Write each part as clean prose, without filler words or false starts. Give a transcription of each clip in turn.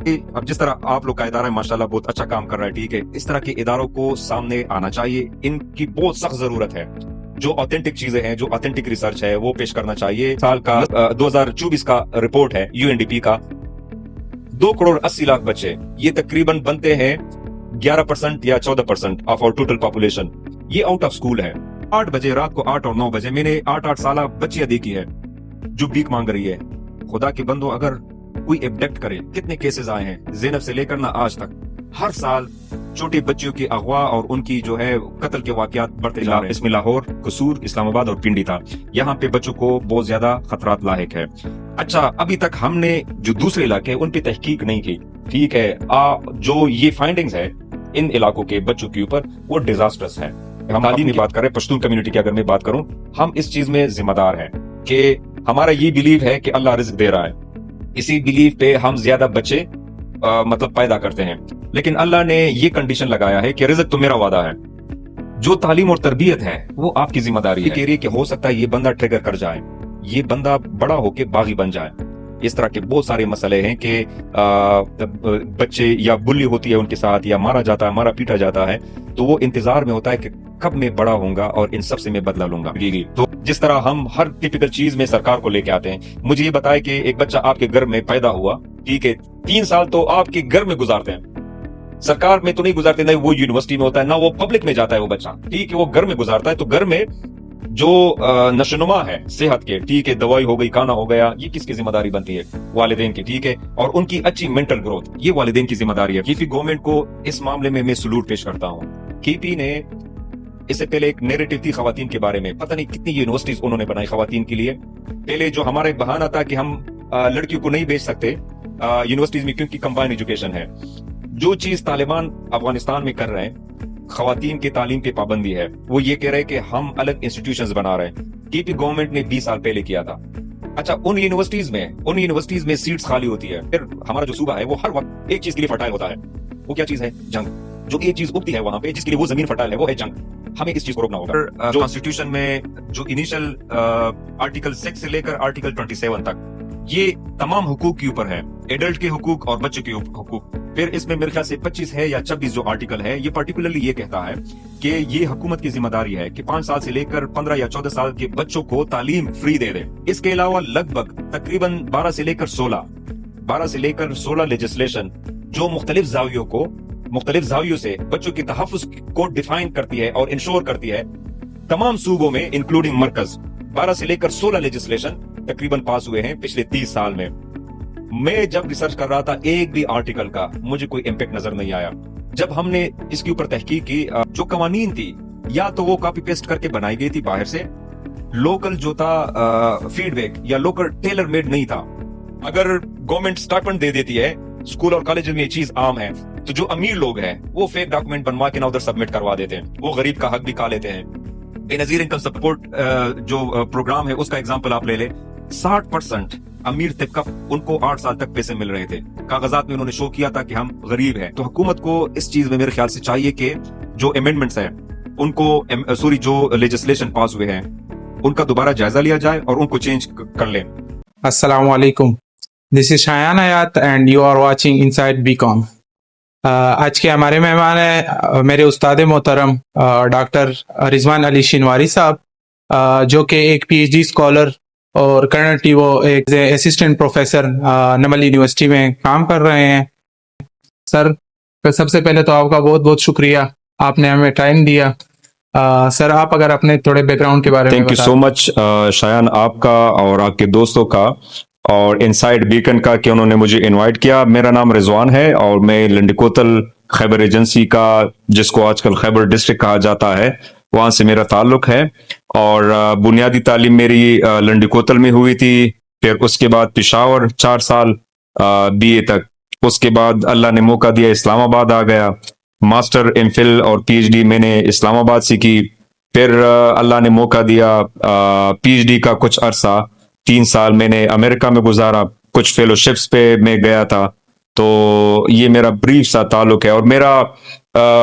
اب جس طرح آپ لوگ کا ادارہ ماشاءاللہ بہت اچھا کام کر رہا ہے، ٹھیک ہے، اس طرح کے اداروں کو سامنے آنا چاہیے، ان کی بہت سخت ضرورت ہے۔ جو آتھینٹک چیزیں ہیں، جو آتھینٹک ریسرچ ہے، وہ پیش کرنا چاہیے۔ سال کا 2024 کا رپورٹ ہے UNDP کا، 2,80,00,000 بچے، یہ تقریباً بنتے ہیں 11% یا 14% آف اور ٹوٹل پاپولیشن، یہ آؤٹ آف سکول ہے۔ 8 بجے رات کو 8 اور 9 بجے میں نے 8 سالہ بچیاں دیکھی ہے جو بھیک مانگ رہی ہے۔ خدا کے بندو، اگر کوئی ایبڈکٹ کرے، کتنے کیسز آئے ہیں زینب سے لے کر نہ آج تک، ہر سال چھوٹے بچیوں کی اغوا اور ان کی جو ہے قتل کے واقعات بڑھتے جا رہے ہیں۔ اس میں لاہور، قصور، اسلام آباد اور پنڈی تھا، یہاں پہ بچوں کو بہت زیادہ خطرات لاحق ہے۔ اچھا، ابھی تک ہم نے جو دوسرے علاقے ان پہ تحقیق نہیں کی، ٹھیک ہے، جو یہ فائنڈنگز ہے ان علاقوں کے بچوں کے اوپر، وہ ڈیزاسٹرس ہے۔ ہم تعلیم کی بات کریں، پشتون کمیونٹی کی اگر میں بات کروں، ہم اس چیز میں ذمہ دار ہیں کہ ہمارا یہ بلیو ہے کہ اللہ رزق دے رہا ہے، اسی بلیو پہ ہم زیادہ بچے مطلب پیدا کرتے ہیں، لیکن اللہ نے یہ کنڈیشن لگایا ہے کہ رزق تو میرا وعدہ ہے، جو تعلیم اور تربیت ہے وہ آپ کی ذمہ داری ہے۔ کہہ رہی ہے کہ ہو سکتا ہے یہ بندہ ٹریگر کر جائے، یہ بندہ بڑا ہو کے باغی بن جائے۔ اس طرح کے بہت سارے مسئلے ہیں کہ بچے یا بلی ہوتی ہے ان کے ساتھ، یا مارا جاتا ہے، مارا پیٹا جاتا ہے، تو وہ انتظار میں ہوتا ہے کہ کب میں بڑا ہوں گا اور ان سب سے میں بدلہ لوں گا۔ تو جس طرح ہم ہر ٹیپیکل چیز میں سرکار کو لے کے آتے ہیں، مجھے یہ بتائے کہ ایک بچہ آپ کے گھر میں پیدا ہوا، ٹھیک ہے، 3 سال تو آپ کے گھر میں گزارتے ہیں، سرکار میں تو نہیں گزارتے، نہ وہ یونیورسٹی میں ہوتا ہے، نہ وہ پبلک میں جاتا ہے وہ بچہ، ٹھیک ہے، وہ گھر میں گزارتا ہے۔ تو گھر میں جو نشوونما ہے صحت کے، ٹھیک ہے، دوائی ہو گئی، کھانا ہو گیا، یہ کس کی ذمہ داری بنتی ہے؟ والدین کی، ٹھیک ہے، اور ان کی اچھی مینٹل گروتھ، یہ والدین کی ذمہ داری ہے۔ KP گورنمنٹ کو اس معاملے میں سلوٹ پیش کرتا ہوں۔ KP نے اس سے پہلے ایک نیریٹو تھی خواتین کے بارے میں، پتہ نہیں کتنی یونیورسٹیز انہوں نے بنائی خواتین کے لیے۔ پہلے جو ہمارا ایک بہانہ تھا کہ ہم لڑکیوں کو نہیں بھیج سکتے یونیورسٹیز میں کیونکہ کمبائنڈ ایجوکیشن ہے، جو چیز طالبان افغانستان میں کر رہے ہیں، خواتین کی تعلیم پہ پابندی ہے، وہ یہ کہہ رہے ہیں کہ ہم الگ انسٹیٹیوشنز بنا رہے ہیں۔ KP گورنمنٹ نے 20 سال پہلے کیا تھا۔ اچھا، ان یونیورسٹیز میں سیٹس خالی ہوتی ہے، پھر ہمارا جو صوبہ ہے وہ ہر وقت ایک چیز کے لیے فرٹائل ہوتا ہے، وہ کیا چیز ہے؟ جنگ۔ جو ایک چیز اگتی ہے وہاں پہ جس کے لیے وہ زمین فرٹائل ہے، وہ ہے جنگ۔ ہمیں اس چیز کو روکنا ہوگا۔ جو کانسٹیٹیوشن میں جو انیشل آرٹیکل 6 سے لے کر آرٹیکل 27 تک، یہ تمام حقوق کے اوپر ہے، ایڈلٹ کے حقوق اور بچے کے حقوق۔ پھر اس میں میرے خیال سے 25 ہے یا 26 جو آرٹیکل ہے، یہ پرٹیکولرلی یہ کہتا ہے کہ یہ حکومت کی ذمہ داری ہے کہ 5 سال سے لے کر 15 یا 14 سال کے بچوں کو تعلیم فری دے دے۔ اس کے علاوہ لگ بھگ تقریباً 12 سے لے کر 16 لیجسلیشن جو مختلف زاویوں سے بچوں کے تحفظ کو ڈیفائن کرتی ہے اور انشور کرتی ہے، تمام صوبوں میں انکلوڈنگ مرکز 12 سے لے کر 16 لیجسلیشن تقریباً پاس ہوئے ہیں پچھلے 30 سال میں۔ میں جب ریسرچ کر رہا تھا، ایک بھی آرٹیکل کا مجھے کوئی امپیکٹ نظر نہیں آیا۔ جب ہم نے اس کے اوپر تحقیق کی، جو قوانین تھی یا تو وہ کاپی پیسٹ کر کے بنائی گئی تھی باہر سے، لوکل جو تھا فیڈ بیک یا لوکل ٹیلر میڈ نہیں تھا۔ اگر گورنمنٹ سٹائپنڈ دے دیتی ہے، اسکول اور کالج میں یہ چیز عام ہے، تو جو امیر لوگ ہیں وہ فیک ڈاکومنٹ بنوا کے نہ ادھر سبمٹ کروا دیتے ہیں، وہ غریب کا حق بھی کھا لیتے ہیں۔ بے نظیر انکم سپورٹ جو پروگرام ہے، اس کا اگزامپل آپ لے لیں، 60% امیر طبقہ ان کو 8 سال تک پیسے مل رہے تھے، کاغذات میں انہوں نے شو کیا تھا کہ ہم غریب ہیں۔ تو حکومت کو اس چیز میں میرے خیال سے چاہیے کہ جو امینڈمنٹس ہیں ان کو جو لیجسلیشن پاس ہوئے ہیں ان کا دوبارہ جائزہ لیا جائے اور ان کو چینج کر لیں۔ السلام علیکم، دس is Shayan Hayat and you are watching inside BCom۔ آج کے ہمارے مہمان ہیں میرے استاد محترم ڈاکٹر رضوان علی شنواری صاحب، جو کہ ایک PhD اسکالر اور کرنٹلی وہ ایک اسسٹنٹ پروفیسر نمل یونیورسٹی میں کام کر رہے ہیں۔ سر، سب سے پہلے تو آپ کا بہت بہت شکریہ، آپ نے ہمیں ٹائم دیا۔ سر، آپ اگر اپنے تھوڑے بیک گراؤنڈ کے بارے میں تھینک یو سو مچ شایان، آپ کا اور آپ کے دوستوں کا اور انسائڈ بیکن کا کہ انہوں نے مجھے انوائٹ کیا۔ میرا نام رضوان ہے اور میں لنڈی کوتل خیبر ایجنسی کا، جس کو آج کل خیبر ڈسٹرکٹ کہا جاتا ہے، وہاں سے میرا تعلق ہے، اور بنیادی تعلیم میری لنڈی کوتل میں ہوئی تھی، پھر اس کے بعد پشاور 4 سال BA تک، اس کے بعد اللہ نے موقع دیا اسلام آباد آ گیا، ماسٹر MPhil اور PhD میں نے اسلام آباد سے کی، پھر اللہ نے موقع دیا PhD کا کچھ عرصہ 3 سال میں نے امریکہ میں گزارا، کچھ فیلوشپس پہ میں گیا تھا۔ تو یہ میرا بریف سا تعلق ہے، اور میرا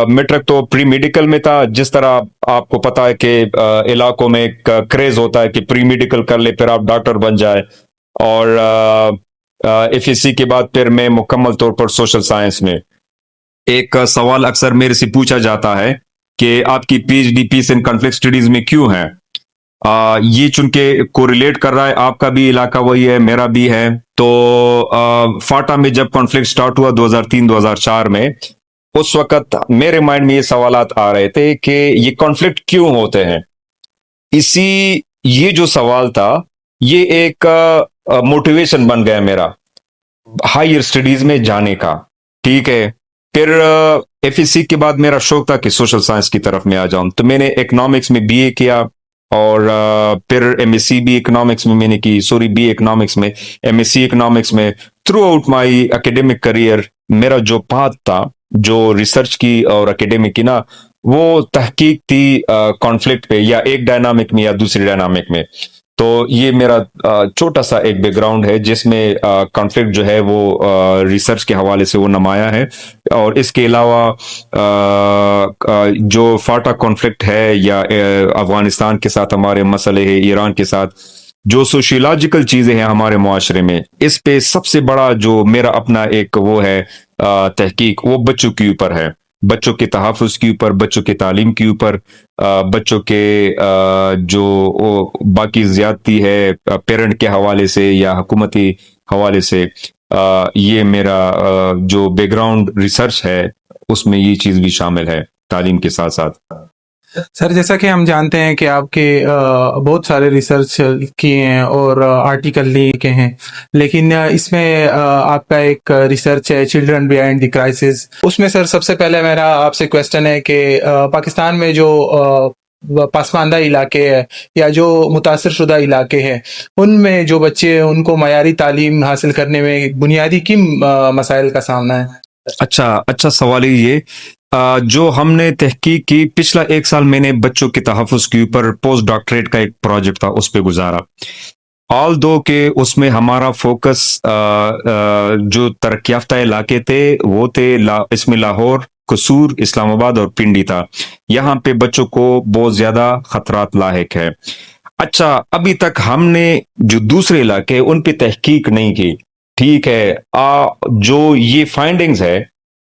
میٹرک تو پری میڈیکل میں تھا۔ جس طرح آپ کو پتا ہے کہ علاقوں میں ایک کریز ہوتا ہے کہ پری میڈیکل کر لے پھر آپ ڈاکٹر بن جائے، اور FSC के बाद फिर मैं मुकम्मल तौर पर सोशल साइंस में। एक सवाल अक्सर मेरे से पूछा जाता है कि आपकी PhD peace and conflict studies में क्यों है? ये चूंकि कोरिलेट कर रहा है, आपका भी इलाका वही है, मेरा भी है। तो फाटा में जब कॉन्फ्लिक्ट स्टार्ट हुआ 2003-2004 में, उस वक्त मेरे माइंड में ये सवालात आ रहे थे कि ये कॉन्फ्लिक्ट क्यों होते हैं। ये जो सवाल था, ये एक मोटिवेशन बन गया मेरा हायर स्टडीज में जाने का। ठीक है, फिर FSC के बाद मेरा शौक था कि सोशल साइंस की तरफ में आ जाऊं, तो मैंने इकोनॉमिक्स में BA किया और फिर MSc भी इकोनॉमिक्स में मैंने की, BA इकोनॉमिक्स में, MSc इकोनॉमिक्स में। Through out my academic career मेरा जो पाथ था, जो रिसर्च की और एकेडमिक की ना, वो तहकीक थी कॉन्फ्लिक्ट पे, या एक डायनामिक में या दूसरी डायनामिक में। तो ये मेरा छोटा सा एक बैकग्राउंड है जिसमें कॉन्फ्लिक्ट जो है वो रिसर्च के हवाले से वो नुमाया है। और इसके अलावा जो फाटा कॉन्फ्लिक्ट है या अफगानिस्तान के साथ हमारे मसले हैं, ईरान के साथ जो सोशियोलॉजिकल चीजें हैं हमारे मुआशरे में, इस पे सबसे बड़ा जो मेरा अपना एक वो है तहकीक, वो बच्चों के ऊपर है, बच्चों के तहफ़्फ़ुज़ के ऊपर, बच्चों की तालीम के ऊपर, बच्चों के जो बाकी ज़्यादती है पेरेंट के हवाले से या हुकूमती हवाले से, ये मेरा जो बैकग्राउंड रिसर्च है उसमें ये चीज़ भी शामिल है तालीम के साथ साथ। सर, जैसा कि हम जानते हैं कि आपके बहुत सारे रिसर्च किए हैं और आर्टिकल लिखे हैं, लेकिन इसमें आपका एक रिसर्च है चिल्ड्रन बिहाइंड द क्राइसिस। उसमें सर सबसे पहले मेरा आपसे क्वेश्चन है कि पाकिस्तान में जो पसमानदा इलाके हैं या जो मुतासर शुदा इलाके हैं, उनमें जो बच्चे हैं उनको मयारी तालीम हासिल करने में बुनियादी किन मसाइल का सामना है? अच्छा सवाल है ये। जो हमने तहकीक की, पिछला 1 साल मैंने बच्चों के तहफ़्फ़ुज़ के ऊपर पोस्ट डॉक्टरेट का एक प्रोजेक्ट था, उस पे गुजारा। ऑल दो के उसमें हमारा फोकस जो तरक्की याफ्ता इलाके थे वो थे इसमें लाहौर, कसूर, इस्लामाबाद और पिंडी था। यहाँ पे बच्चों को बहुत ज्यादा खतरात लाहिक है। अच्छा, अभी तक हमने जो दूसरे इलाके उन पे तहकीक नहीं की। ठीक है, जो ये फाइंडिंग्स है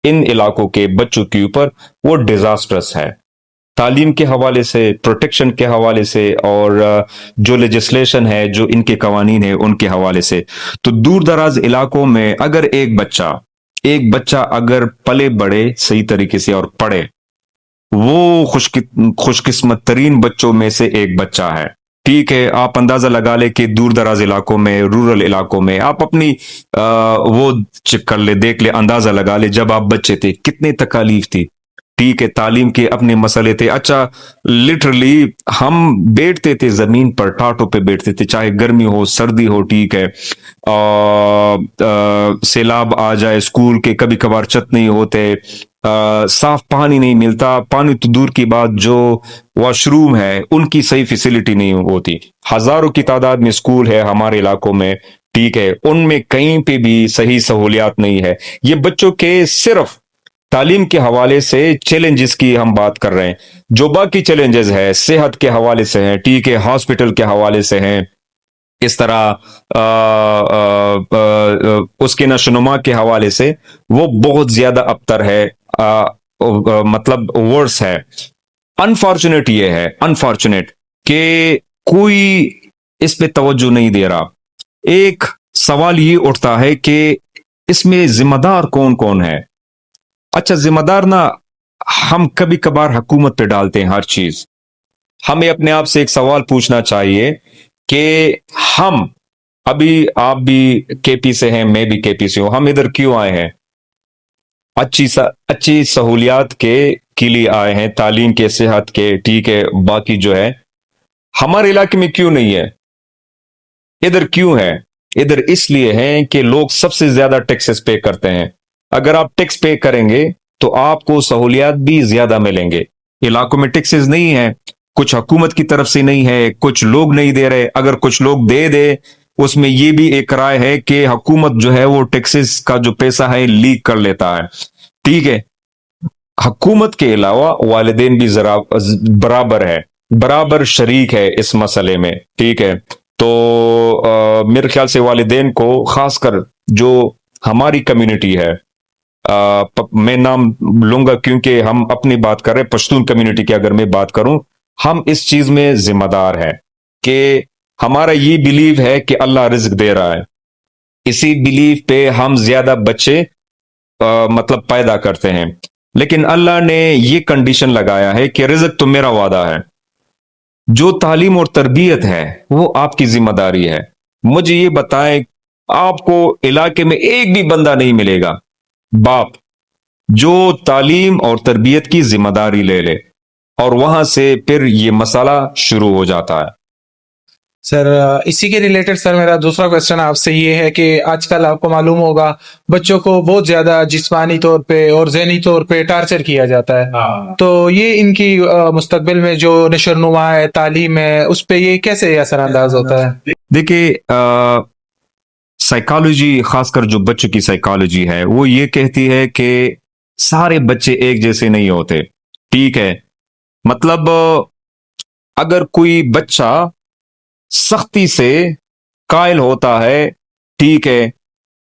इन इलाकों के बच्चों के ऊपर, वो डिजास्टर्स है, तालीम के हवाले से, प्रोटेक्शन के हवाले से, और जो लेजिस्लेशन है, जो इनके कवानीन है उनके हवाले से। तो दूर दराज इलाकों में अगर एक बच्चा अगर पले बढ़े सही तरीके से और पढ़े, वो खुशकिस्मत तरीन बच्चों में से एक बच्चा है। ठीक है, आप अंदाजा लगा ले कि दूर दराज इलाकों में, रूरल इलाकों में, आप अपनी वो चेक कर ले, देख ले, अंदाजा लगा ले, जब आप बच्चे थे कितनी तकालीफ थी। ठीक है, तालीम के अपने मसले थे। अच्छा, लिटरली हम बैठते थे जमीन पर, टाटों पे बैठते थे, चाहे गर्मी हो सर्दी हो। ठीक है, सैलाब आ जाए, स्कूल के कभी कभार छत नहीं होते, साफ पानी नहीं मिलता, पानी तो दूर की बात, जो वॉशरूम है उनकी सही फैसिलिटी नहीं होती। हजारों की तादाद में स्कूल है हमारे इलाकों में। ठीक है, उनमें कहीं पे भी सही सहूलियात नहीं है। ये बच्चों के सिर्फ तालीम के हवाले से चैलेंजेस की हम बात कर रहे हैं, जो बाकी चैलेंजेस है सेहत के हवाले से हैं, ठीक है, हॉस्पिटल के हवाले से हैं, इस तरह उसके नशोनुमा के हवाले से वो बहुत ज्यादा अबतर है, मतलब वर्स है। अनफॉर्चुनेट ये है, अनफॉर्चुनेट कि कोई इस पे तवज्जो नहीं दे रहा। एक सवाल ये उठता है कि इसमें जिम्मेदार कौन कौन है। अच्छा, जिम्मेदार ना हम कभी कभार हुकूमत पे डालते हैं हर चीज। हमें अपने आप से एक सवाल पूछना चाहिए कि हम अभी, आप भी KP से हैं, मैं भी KP से हूं, हम इधर क्यों आए हैं? अच्छी सहूलियात के लिए आए हैं, तालीम के, सेहत के, ठीक है, बाकी जो है हमारे इलाके में क्यों नहीं है? इधर क्यों है? इधर इसलिए है कि लोग सबसे ज्यादा टैक्सेस पे करते हैं। अगर आप टैक्स पे करेंगे तो आपको सहूलियात भी ज्यादा मिलेंगे। इलाकों में टैक्सेस नहीं है, कुछ हुकूमत की तरफ से नहीं है, कुछ लोग नहीं दे रहे। अगर कुछ लोग दे उसमें ये भी एक राय है कि हुकूमत जो है वो टैक्सेस का जो पैसा है लीक कर लेता है। ठीक है, हुकूमत के अलावा वालिदैन भी जरा बराबर है, बराबर शरीक है इस मसले में। ठीक है, तो मेरे ख्याल से वालिदैन को खासकर جو ہماری کمیونٹی ہے, میں نام لوں گا کیونکہ ہم اپنی بات کر رہے ہیں, پشتون کمیونٹی کی اگر میں بات کروں, ہم اس چیز میں ذمہ دار ہے کہ ہمارا یہ بلیو ہے کہ اللہ رزق دے رہا ہے. اسی بلیف پہ ہم زیادہ بچے مطلب پیدا کرتے ہیں, لیکن اللہ نے یہ کنڈیشن لگایا ہے کہ رزق تو میرا وعدہ ہے, جو تعلیم اور تربیت ہے وہ آپ کی ذمہ داری ہے. مجھے یہ بتائیں, آپ کو علاقے میں ایک بھی بندہ نہیں ملے گا باپ جو تعلیم اور تربیت کی ذمہ داری لے لے, اور وہاں سے پھر یہ مسئلہ شروع ہو جاتا ہے. سر اسی کے ریلیٹڈ سر میرا دوسرا کوشچن آپ سے یہ ہے کہ آج کل آپ کو معلوم ہوگا بچوں کو بہت زیادہ جسمانی طور پہ اور ذہنی طور پہ ٹارچر کیا جاتا ہے, تو یہ ان کی مستقبل میں جو نشو نما ہے, تعلیم ہے, اس پہ یہ کیسے اثر انداز ہوتا ہے؟ دیکھیے, سائیکالوجی, خاص کر جو بچوں کی سائیکالوجی ہے, وہ یہ کہتی ہے کہ سارے بچے ایک جیسے نہیں ہوتے. ٹھیک ہے, مطلب اگر کوئی بچہ سختی سے قائل ہوتا ہے, ٹھیک ہے,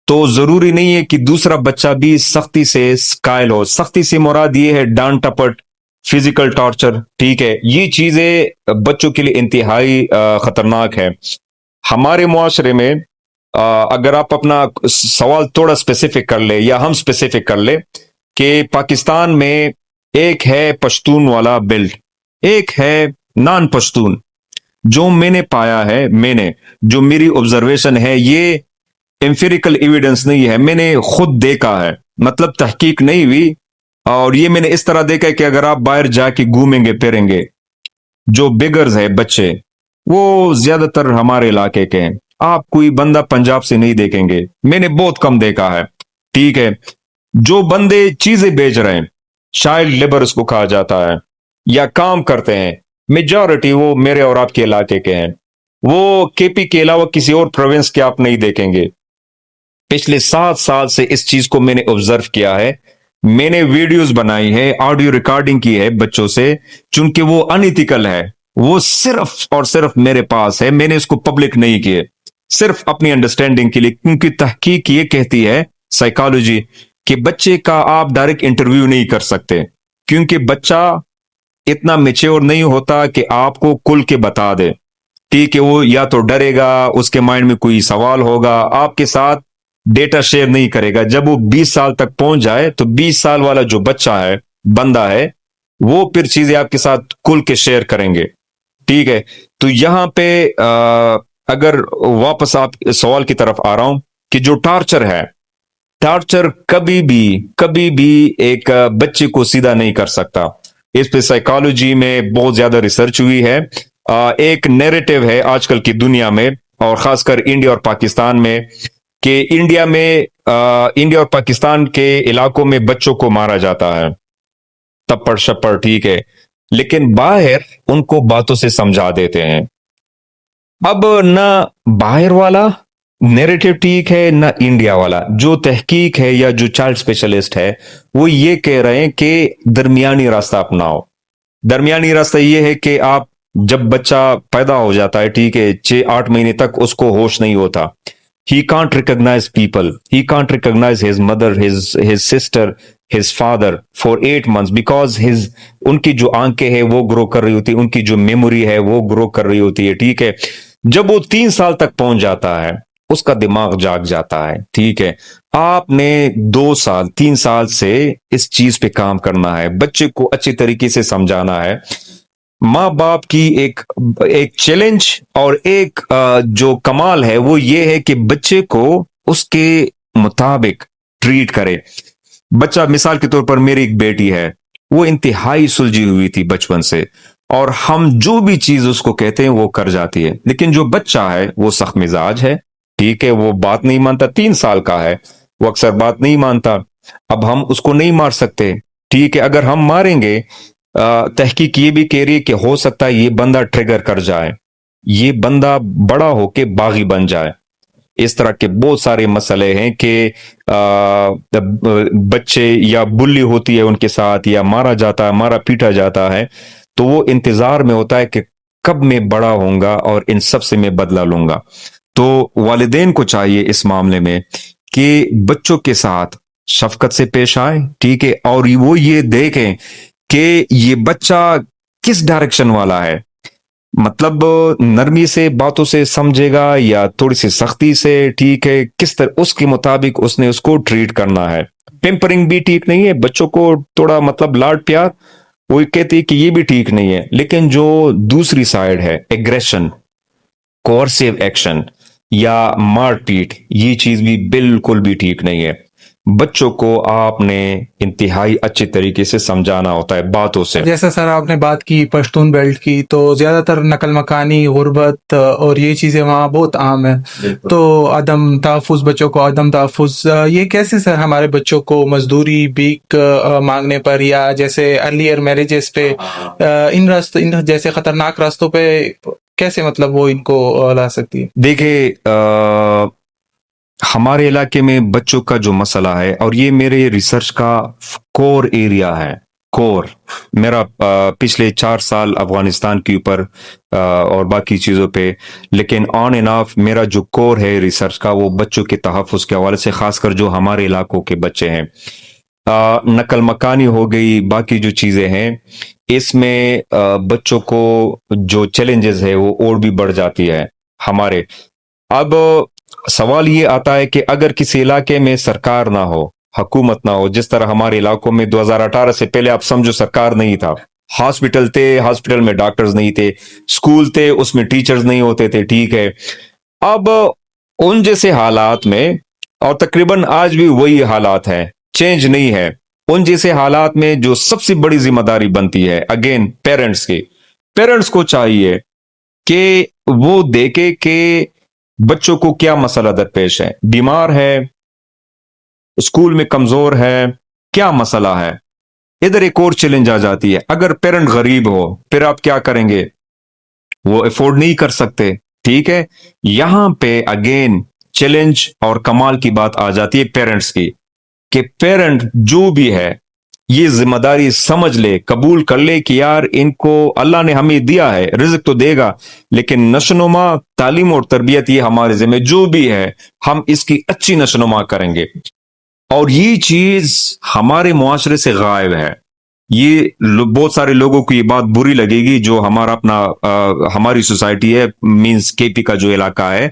تو ضروری نہیں ہے کہ دوسرا بچہ بھی سختی سے قائل ہو. سختی سے مراد یہ ہے ڈانٹ ٹپٹ, فزیکل ٹارچر. ٹھیک ہے, یہ چیزیں بچوں کے لیے انتہائی خطرناک ہے. ہمارے معاشرے میں اگر آپ اپنا سوال تھوڑا اسپیسیفک کر لے یا ہم اسپیسیفک کر لے کہ پاکستان میں ایک ہے پشتون والا بیلٹ, ایک ہے نان پشتون. جو میں نے پایا ہے, جو میری آبزرویشن ہے, یہ امپیریکل ایویڈنس نہیں ہے, میں نے خود دیکھا ہے, مطلب تحقیق نہیں ہوئی, اور یہ میں نے اس طرح دیکھا ہے کہ اگر آپ باہر جا کے گھومیں گے پھریں گے, جو بگرز ہے بچے وہ زیادہ تر ہمارے علاقے کے ہیں. آپ کوئی بندہ پنجاب سے نہیں دیکھیں گے, میں نے بہت کم دیکھا ہے. ٹھیک ہے, جو بندے چیزیں بیچ رہے ہیں, چائلڈ لیبر اس کو کہا جاتا ہے, یا کام کرتے ہیں, میجورٹی وہ میرے اور آپ کے علاقے کے ہیں. وہ کے پی کے علاوہ کسی اور پروونس کے آپ نہیں دیکھیں گے. پچھلے 7 سال سے اس چیز کو میں نے آبزرو کیا ہے. میں نے ویڈیوز بنائی ہے, آڈیو ریکارڈنگ کی ہے بچوں سے, چونکہ وہ انیتھیکل ہے, وہ صرف اور صرف میرے پاس ہے, میں نے اس کو پبلک نہیں کیے, صرف اپنی انڈرسٹینڈنگ کے لیے, کیونکہ تحقیق یہ کہتی ہے سائیکالوجی کہ بچے کا آپ ڈائریکٹ انٹرویو نہیں کر سکتے, کیونکہ بچہ اتنا میچور نہیں ہوتا کہ آپ کو کھل کے بتا دے. ٹھیک ہے, وہ یا تو ڈرے گا, اس کے مائنڈ میں کوئی سوال ہوگا, آپ کے ساتھ ڈیٹا شیئر نہیں کرے گا. جب وہ 20 سال تک پہنچ جائے تو 20 سال والا جو بچہ ہے, بندہ ہے, وہ پھر چیزیں آپ کے ساتھ کھل کے شیئر کریں گے. ٹھیک ہے, تو یہاں پہ اگر واپس آپ سوال کی طرف آ رہا ہوں کہ جو ٹارچر ہے, ٹارچر کبھی بھی ایک بچے کو سیدھا نہیں کر سکتا. اس پہ سائیکالوجی میں بہت زیادہ ریسرچ ہوئی ہے. ایک نیریٹو ہے آج کل کی دنیا میں, اور خاص کر انڈیا اور پاکستان میں, کہ انڈیا اور پاکستان کے علاقوں میں بچوں کو مارا جاتا ہے, تپڑ شپڑ. ٹھیک ہے, لیکن باہر ان کو باتوں سے سمجھا دیتے ہیں. اب نہ باہر والا نیریٹو ٹھیک ہے, نہ انڈیا والا. جو تحقیق ہے یا جو چائلڈ اسپیشلسٹ ہے, وہ یہ کہہ رہے ہیں کہ درمیانی راستہ اپناؤ. درمیانی راستہ یہ ہے کہ آپ جب بچہ پیدا ہو جاتا ہے, ٹھیک ہے, 6-8 مہینے تک اس کو ہوش نہیں ہوتا. He can't recognize people. He can't recognize his mother, his sister, his father for 8 months because ان کی جو آنکھیں ہیں وہ گرو کر رہی ہوتی, ان کی جو میموری ہے وہ گرو کر رہی ہوتی ہے. ٹھیک ہے, جب وہ 3 سال تک پہنچ جاتا ہے, اس کا دماغ جاگ جاتا ہے. ٹھیک ہے, آپ نے 2-3 سال سے اس چیز پہ کام کرنا ہے, بچے کو اچھی طریقے سے سمجھانا ہے. ماں باپ کی ایک چیلنج اور ایک جو کمال ہے وہ یہ ہے کہ بچے کو اس کے مطابق ٹریٹ کرے. بچہ مثال کے طور پر میری ایک بیٹی ہے, وہ انتہائی سلجھی ہوئی تھی بچپن سے, اور ہم جو بھی چیز اس کو کہتے ہیں وہ کر جاتی ہے. لیکن جو بچہ ہے وہ سخت مزاج ہے. ٹھیک ہے, وہ بات نہیں مانتا, 3 سال کا ہے, وہ اکثر بات نہیں مانتا. اب ہم اس کو نہیں مار سکتے. ٹھیک ہے, اگر ہم ماریں گے, تحقیق یہ بھی کہہ رہی ہے کہ ہو سکتا ہے یہ بندہ ٹریگر کر جائے, یہ بندہ بڑا ہو کے باغی بن جائے. اس طرح کے بہت سارے مسئلے ہیں کہ بچے یا بلی ہوتی ہے ان کے ساتھ, یا مارا جاتا ہے, مارا پیٹا جاتا ہے, تو وہ انتظار میں ہوتا ہے کہ کب میں بڑا ہوں گا اور ان سب سے میں بدلہ لوں گا. تو والدین کو چاہیے اس معاملے میں کہ بچوں کے ساتھ شفقت سے پیش آئے, ٹھیک ہے, اور وہ یہ دیکھیں کہ یہ بچہ کس ڈائریکشن والا ہے, مطلب نرمی سے باتوں سے سمجھے گا یا تھوڑی سی سختی سے, ٹھیک ہے, کس طرح اس کے مطابق اس نے اس کو ٹریٹ کرنا ہے. پیمپرنگ بھی ٹھیک نہیں ہے, بچوں کو تھوڑا مطلب لاڈ پیار وہ کہتے ہیں کہ یہ بھی ٹھیک نہیں ہے, لیکن جو دوسری سائڈ ہے ایگریشن, کوئرسیو ایکشن یا مار پیٹ, یہ چیز بھی بالکل بھی ٹھیک نہیں ہے. بچوں کو آپ نے انتہائی اچھے طریقے سے سمجھانا ہوتا ہے باتوں سے. جیسا سر آپ نے بات کی پشتون بیلٹ کی, تو زیادہ تر نقل مکانی, غربت اور یہ چیزیں وہاں بہت عام ہیں. تو عدم تحفظ, بچوں کو عدم تحفظ, یہ کیسے سر ہمارے بچوں کو مزدوری, بھیک مانگنے پر, یا جیسے ارلیئر میرجز پہ, ان راستوں, ان جیسے خطرناک راستوں پہ کیسے مطلب وہ ان کو لا سکتی ہے؟ دیکھیں, ہمارے علاقے میں بچوں کا جو مسئلہ ہے, اور یہ میرے ریسرچ کا کور ایریا ہے, کور میرا پچھلے 4 سال افغانستان کے اوپر اور باقی چیزوں پہ, لیکن آن اینڈ آف میرا جو کور ہے ریسرچ کا وہ بچوں کے تحفظ کے حوالے سے, خاص کر جو ہمارے علاقوں کے بچے ہیں. نقل مکانی ہو گئی, باقی جو چیزیں ہیں, اس میں بچوں کو جو چیلنجز ہے وہ اور بھی بڑھ جاتی ہے ہمارے. اب سوال یہ آتا ہے کہ اگر کسی علاقے میں سرکار نہ ہو, حکومت نہ ہو, جس طرح ہمارے علاقوں میں 2018 سے پہلے آپ سمجھو سرکار نہیں تھا, ہاسپٹل تھے, ہاسپٹل میں ڈاکٹرز نہیں تھے, اسکول تھے, اس میں ٹیچرز نہیں ہوتے تھے, ٹھیک ہے. اب ان جیسے حالات میں, اور تقریباً آج بھی وہی حالات ہیں, چینج نہیں ہے, ان جیسے حالات میں جو سب سے بڑی ذمہ داری بنتی ہے اگین پیرنٹس کی. پیرنٹس کو چاہیے کہ وہ دیکھے کہ بچوں کو کیا مسئلہ درپیش ہے, بیمار ہے, اسکول میں کمزور ہے, کیا مسئلہ ہے. ادھر ایک اور چیلنج آ جاتی ہے, اگر پیرنٹ غریب ہو پھر آپ کیا کریں گے, وہ افورڈ نہیں کر سکتے, ٹھیک ہے. یہاں پہ اگین چیلنج اور کمال کی بات آ جاتی ہے پیرنٹس کی, کہ پیرنٹ جو بھی ہے یہ ذمہ داری سمجھ لے, قبول کر لے کہ یار ان کو اللہ نے ہمیں دیا ہے, رزق تو دے گا, لیکن نشوونما, تعلیم اور تربیت یہ ہمارے ذمہ جو بھی ہے ہم اس کی اچھی نشوونما کریں گے. اور یہ چیز ہمارے معاشرے سے غائب ہے. یہ بہت سارے لوگوں کو یہ بات بری لگے گی جو ہمارا اپنا ہماری سوسائٹی ہے, مینز کے پی کا جو علاقہ ہے,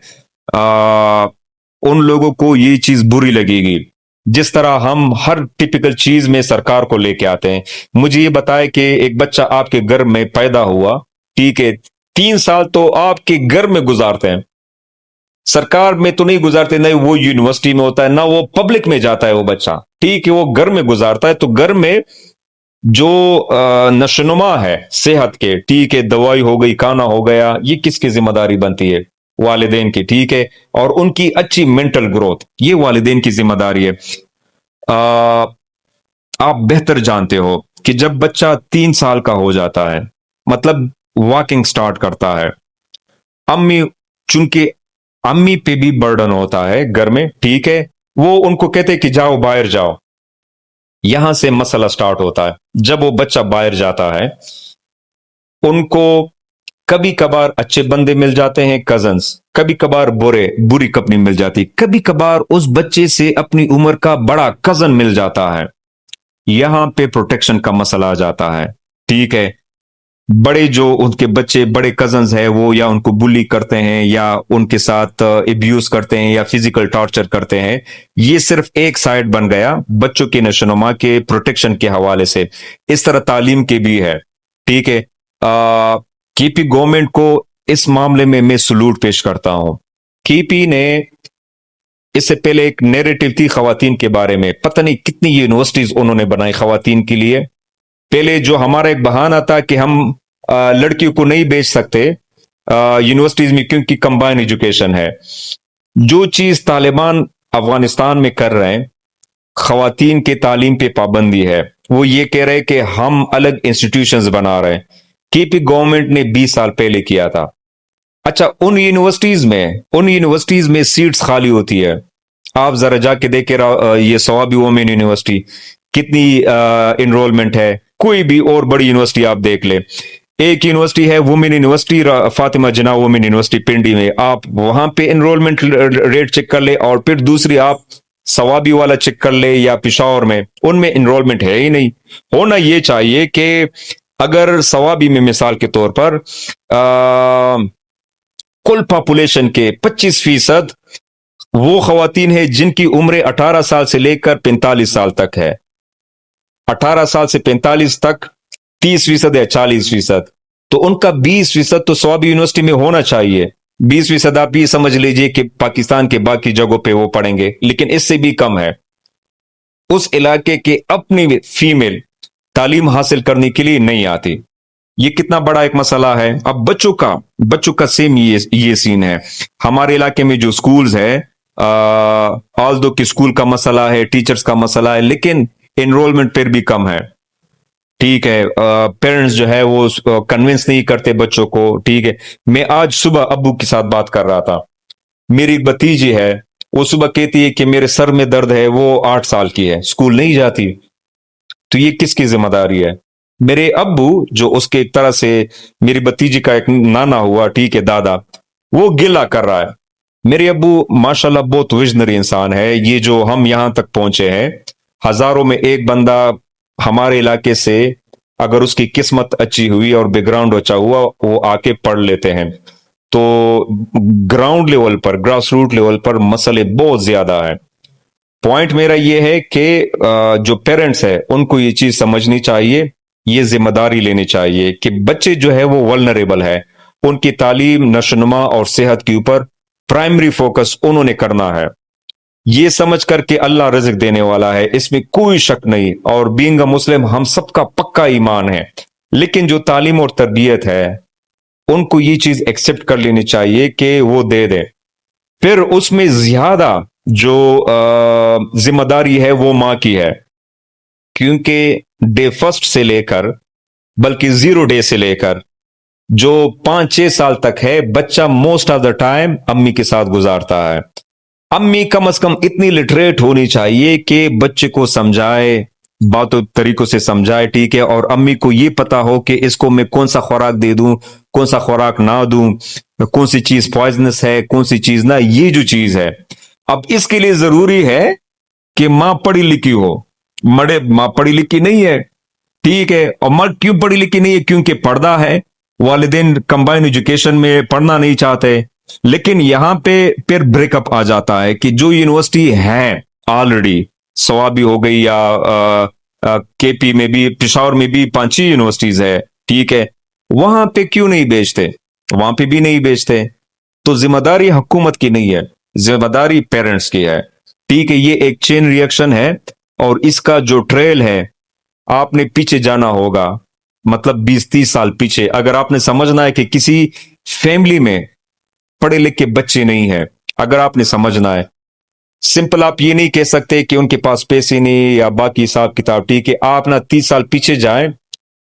ان لوگوں کو یہ چیز بری لگے گی. جس طرح ہم ہر ٹپیکل چیز میں سرکار کو لے کے آتے ہیں. مجھے یہ بتائے کہ ایک بچہ آپ کے گھر میں پیدا ہوا, ٹھیک ہے, 3 سال تو آپ کے گھر میں گزارتے ہیں, سرکار میں تو نہیں گزارتے, نہیں وہ یونیورسٹی میں ہوتا ہے, نہ وہ پبلک میں جاتا ہے وہ بچہ, ٹھیک ہے, وہ گھر میں گزارتا ہے. تو گھر میں جو نشوونما ہے صحت کے, ٹھیک ہے, دوائی ہو گئی, کھانا ہو گیا, یہ کس کی ذمہ داری بنتی ہے, والدین کی, ٹھیک ہے. اور ان کی اچھی مینٹل گروتھ یہ والدین کی ذمہ داری ہے. آپ بہتر جانتے ہو کہ جب بچہ 3 سال کا ہو جاتا ہے, مطلب واکنگ سٹارٹ کرتا ہے, چونکہ امی پہ بھی برڈن ہوتا ہے گھر میں, ٹھیک ہے, وہ ان کو کہتے کہ جاؤ باہر جاؤ. یہاں سے مسئلہ سٹارٹ ہوتا ہے. جب وہ بچہ باہر جاتا ہے, ان کو کبھی کبھار اچھے بندے مل جاتے ہیں, کزنز, کبھی کبھار بری کمپنی مل جاتی, کبھی کبھار اس بچے سے اپنی عمر کا بڑا کزن مل جاتا ہے. یہاں پہ پروٹیکشن کا مسئلہ آ جاتا ہے, ٹھیک ہے. بڑے جو ان کے بچے بڑے کزنز ہیں وہ یا ان کو بلی کرتے ہیں یا ان کے ساتھ ابیوز کرتے ہیں یا فزیکل ٹارچر کرتے ہیں. یہ صرف ایک سائڈ بن گیا بچوں کی نشوونما کے پروٹیکشن کے حوالے سے. اس طرح تعلیم کے بھی ہے, ٹھیک ہے. کے پی گورنمنٹ کو اس معاملے میں سلوٹ پیش کرتا ہوں. کے پی نے اس سے پہلے ایک نیریٹو تھی خواتین کے بارے میں, پتہ نہیں کتنی یونیورسٹیز انہوں نے بنائی خواتین کے لیے. پہلے جو ہمارا ایک بہانہ تھا کہ ہم لڑکیوں کو نہیں بیچ سکتے یونیورسٹیز میں کیونکہ کمبائن ایجوکیشن ہے. جو چیز طالبان افغانستان میں کر رہے ہیں, خواتین کے تعلیم پہ پابندی ہے, وہ یہ کہہ رہے کہ ہم الگ انسٹیٹیوشنز بنا رہے ہیں. کے پی گورنمنٹ نے 20 سال پہلے کیا تھا. اچھا, ان یونیورسٹیز میں سیٹس خالی ہوتی ہے. آپ ذرا جا کے دیکھے یہ سوابی وومن یونیورسٹی کتنی انرولمنٹ ہے, کوئی بھی اور بڑی یونیورسٹی آپ دیکھ لیں. ایک یونیورسٹی ہے وومن یونیورسٹی, فاطمہ جناح وومن یونیورسٹی پنڈی میں, آپ وہاں پہ انرولمنٹ ریٹ چیک کر لیں. اور پھر دوسری آپ सवाबी वाला चिक्करले या पिशावर में, उनमें इनरोलमेंट है ही नहीं। होना ये चाहिए कि अगर सवाबी में मिसाल के तौर पर कुल पॉपुलेशन के 25% वो खवातीन है जिनकी उम्र 18 साल से लेकर 45 साल तक है। 18 साल से 45 तक 30% या 40%, तो उनका 20% तो सवाबी यूनिवर्सिटी में होना चाहिए। 20% आप ये समझ लीजिए कि पाकिस्तान के बाकी जगहों पे वो पढ़ेंगे, लेकिन इससे भी कम है। उस इलाके के अपनी फीमेल तालीम हासिल करने के लिए नहीं आती। ये कितना बड़ा एक मसला है। अब बच्चों का सेम ये सीन है। हमारे इलाके में जो स्कूल्स है, ऑल्दो कि स्कूल का मसला है, टीचर्स का मसला है, लेकिन एनरोलमेंट फिर भी कम है। ठीक है, पेरेंट्स जो है वो कन्विंस नहीं करते बच्चों को। ठीक है, मैं आज सुबह अब्बू के साथ बात कर रहा था। मेरी एक भतीजी है, वो सुबह कहती है कि मेरे सर में दर्द है। वो 8 साल की है, स्कूल नहीं जाती। तो ये किसकी जिम्मेदारी है? मेरे अब्बू, जो उसके एक तरह से मेरी भतीजी का एक नाना हुआ, ठीक है, दादा, वो गिला कर रहा है। मेरे अब्बू माशाल्लाह बहुत विजनरी इंसान है। ये जो हम यहां तक पहुंचे हैं, हजारों में एक बंदा हमारे इलाके से, अगर उसकी किस्मत अच्छी हुई और बैकग्राउंड अच्छा हुआ, वो आके पढ़ लेते हैं। तो ग्राउंड लेवल पर, ग्रास रूट लेवल पर मसले बहुत ज्यादा है। पॉइंट मेरा ये है कि जो पेरेंट्स है उनको ये चीज समझनी चाहिए, ये जिम्मेदारी लेनी चाहिए कि बच्चे जो है वो वल्नरेबल है, उनकी तालीम, नशोनुमा और सेहत के ऊपर प्राइमरी फोकस उन्होंने करना है। ये समझ कर के अल्लाह रिज़्क देने वाला है, इसमें कोई शक नहीं। और बीइंग अ मुस्लिम हम सबका पक्का ईमान है। लेकिन जो तालीम और तरबियत है, उनको ये चीज एक्सेप्ट कर लेनी चाहिए कि वो दे दें। फिर उसमें ज्यादा जो जिम्मेदारी है वो माँ की है, क्योंकि डे फर्स्ट से लेकर, बल्कि 0 डे से लेकर जो 5-6 साल तक है, बच्चा मोस्ट ऑफ द टाइम अम्मी के साथ गुजारता है। अम्मी कम से कम इतनी लिटरेट होनी चाहिए कि बच्चे को समझाए, बातों तरीकों से समझाए, ठीक है, और अम्मी को ये पता हो कि इसको मैं कौन सा खुराक दे दूं, कौन सा खुराक ना दूं, कौन सी चीज पॉइजनस है, कौन सी चीज ना। ये जो चीज है, अब इसके लिए जरूरी है कि मां पढ़ी लिखी हो। मां पढ़ी लिखी नहीं है, ठीक है, और मां क्यों पढ़ी लिखी नहीं है? क्योंकि पर्दा है, वालिदैन कंबाइन एजुकेशन में पढ़ना नहीं चाहते। लेकिन यहां पे फिर ब्रेकअप आ जाता है कि जो यूनिवर्सिटी है ऑलरेडी, सवाबी हो गई या केपी में भी, पिशावर में भी 5-6 यूनिवर्सिटीज है, ठीक है, वहां पे क्यों नहीं बेचते? वहां पे भी नहीं बेचते। तो जिम्मेदारी हुकूमत की नहीं है, जिम्मेदारी पेरेंट्स की है। ठीक है, ये एक चेन रिएक्शन है और इसका जो ट्रेल है, आपने पीछे जाना होगा, मतलब 20-30 साल पीछे। अगर आपने समझना है कि किसी फैमिली में पढ़े लिखे बच्चे नहीं है, अगर आपने समझना है, सिंपल आप ये नहीं कह सकते कि उनके पास पैसे नहीं या बाकी हिसाब किताब, ठीक है, आप ना 30 साल पीछे जाएं,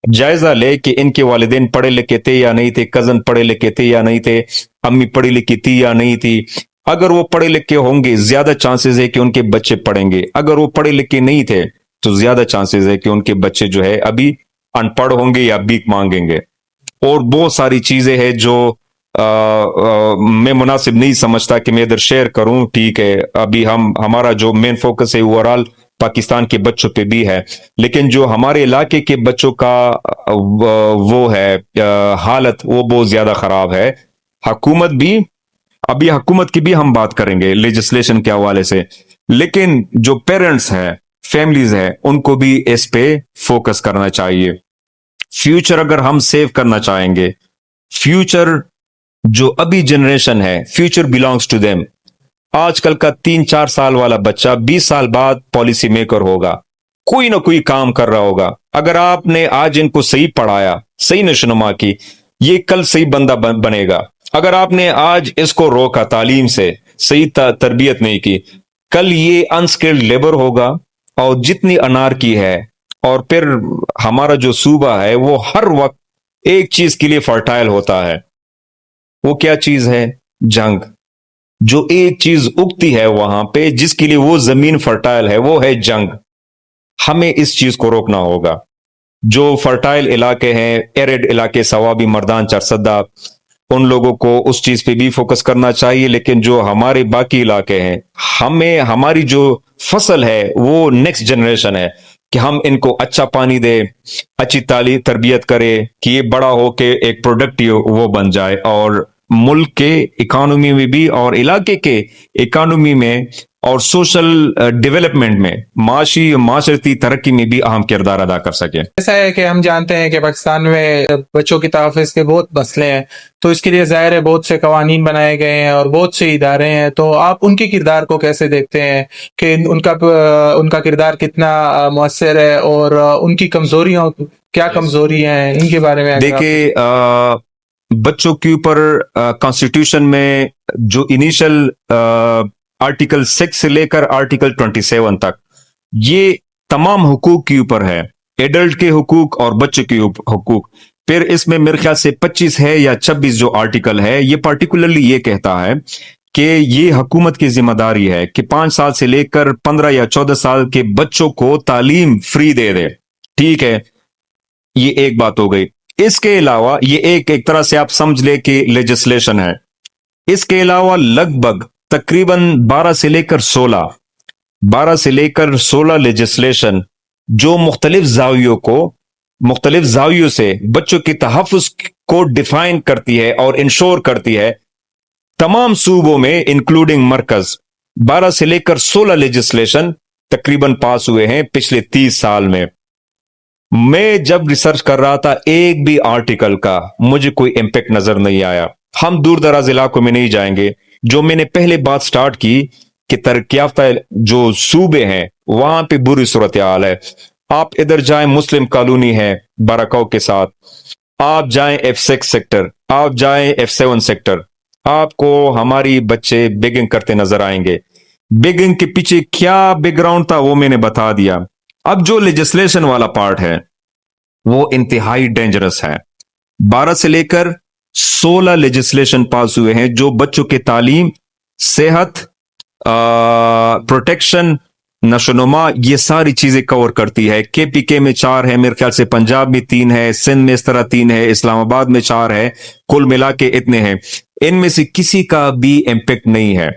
जायजा ले कि इनके वालिदैन पढ़े लिखे थे या नहीं थे, कजन पढ़े लिखे थे या नहीं थे, अम्मी पढ़ी लिखी थी या नहीं थी। अगर वो पढ़े लिखे होंगे, ज्यादा चांसेस है कि उनके बच्चे पढ़ेंगे। अगर वो पढ़े लिखे नहीं थे, तो ज्यादा चांसेस है कि उनके बच्चे जो है अभी अनपढ़ होंगे या भीख मांगेंगे। और बहुत सारी चीजें हैं जो मैं मुनासिब नहीं समझता कि मैं इधर शेयर करूं, ठीक है। अभी हमारा जो मेन फोकस है ओवरऑल पाकिस्तान के बच्चों पे भी है, लेकिन जो हमारे इलाके के बच्चों का वो है हालत, वो बहुत ज्यादा खराब है। हुकूमत भी, अभी हुकूमत की भी हम बात करेंगे लेजिस्लेशन के हवाले से, लेकिन जो पेरेंट्स हैं, फैमिलीज हैं, उनको भी इस पे फोकस करना चाहिए। फ्यूचर अगर हम सेव करना चाहेंगे, फ्यूचर जो अभी जनरेशन है, फ्यूचर बिलोंग्स टू देम। आजकल का 3-4 साल वाला बच्चा 20 साल बाद पॉलिसी मेकर होगा, कोई ना कोई काम कर रहा होगा। अगर आपने आज इनको सही पढ़ाया, सही नशोनुमा की, ये कल सही बंदा बनेगा। अगर आपने आज इसको रोका तालीम से, सही तरबियत नहीं की, कल ये अनस्किल्ड लेबर होगा। और जितनी अनारकी है, और फिर हमारा जो सूबा है वो हर वक्त एक चीज के लिए फर्टाइल होता है। वो क्या चीज है? जंग। जो एक चीज उगती है वहां पे जिसके लिए वो जमीन फर्टाइल है, वो है जंग। हमें इस चीज को रोकना होगा। जो फर्टाइल इलाके हैं, एरिड इलाके, सवाबी, मर्दान, चरसदा, उन लोगों को उस चीज पे भी फोकस करना चाहिए, लेकिन जो हमारे बाकी इलाके हैं, हमें हमारी जो फसल है वो नेक्स्ट जनरेशन है कि हम इनको अच्छा पानी दे, अच्छी तरबियत करें कि ये बड़ा हो के एक प्रोडक्टिव वो बन जाए और मुल्क के इकोनॉमी में भी और इलाके के इकोनॉमी में और सोशल डेवलपमेंट में, माशरती तरक्की में भी अहम किरदार अदा कर सके। ऐसा है कि हम जानते हैं कि पाकिस्तान में बच्चों की तहफ़्फ़ुज़ के बहुत मसले हैं, तो इसके लिए ज़ाहिर है बहुत से कवानीन बनाए गए हैं और बहुत से इदारे हैं, तो आप उनके किरदार को कैसे देखते हैं कि उनका किरदार कितना मुअस्सर है और उनकी कमजोरियों क्या कमजोरियां हैं, इनके बारे में देखिए, बच्चों के ऊपर कॉन्स्टिट्यूशन में जो इनिशियल आर्टिकल 6 से लेकर आर्टिकल 27 तक ये तमाम हुकूक के ऊपर है, एडल्ट के हुकूक और बच्चे के हुकूक। फिर इसमें मेरे ख्याल से 25 है या 26 जो आर्टिकल है, ये पार्टिकुलरली ये कहता है कि ये हुकूमत की जिम्मेदारी है कि 5 साल से लेकर 15 या 14 साल के बच्चों को तालीम फ्री दे दे। ठीक है, ये एक बात हो गई। इसके अलावा ये एक तरह से आप समझ ले कि लेजिस्लेशन है। इसके अलावा लगभग तकरीबन 12 से लेकर 16 लेजिस्लेशन जो मुख्तलिफ जावियों से बच्चों के तहफ़्फ़ुज़ को डिफाइन करती है और इंश्योर करती है। तमाम सूबों में इंक्लूडिंग मरकज 12 से लेकर 16 लेजिस्लेशन तकरीबन पास हुए हैं पिछले 30 साल में। मैं जब रिसर्च कर रहा था, एक भी आर्टिकल का मुझे कोई इंपैक्ट नजर नहीं आया। हम दूर दराज इलाकों में नहीं जाएंगे। जो मैंने पहले बात स्टार्ट की कि तरक्की याफ्ता जो सूबे हैं वहां पे बुरी सूरत हाल है। आप इधर जाएं, मुस्लिम कॉलोनी है बाराकाऊ के साथ, आप जाएं F6 सेक्टर, आप जाएं F7 सेक्टर, आपको हमारी बच्चे बेगिंग करते नजर आएंगे। बेगिंग के पीछे क्या बैकग्राउंड था वो मैंने बता दिया। अब जो लेजिस्लेशन वाला पार्ट है वो इंतहाई डेंजरस है। 12 से लेकर 16 लेजिस्लेशन पास हुए हैं जो बच्चों के तालीम, सेहत, प्रोटेक्शन, नशोनुमा, ये सारी चीजें कवर करती है। KPK में 4 है, मेरे ख्याल से पंजाब में 3 है, सिंध में इस तरह 3 है, इस्लामाबाद में 4 है, कुल मिला के इतने हैं। इनमें से किसी का भी इम्पैक्ट नहीं है।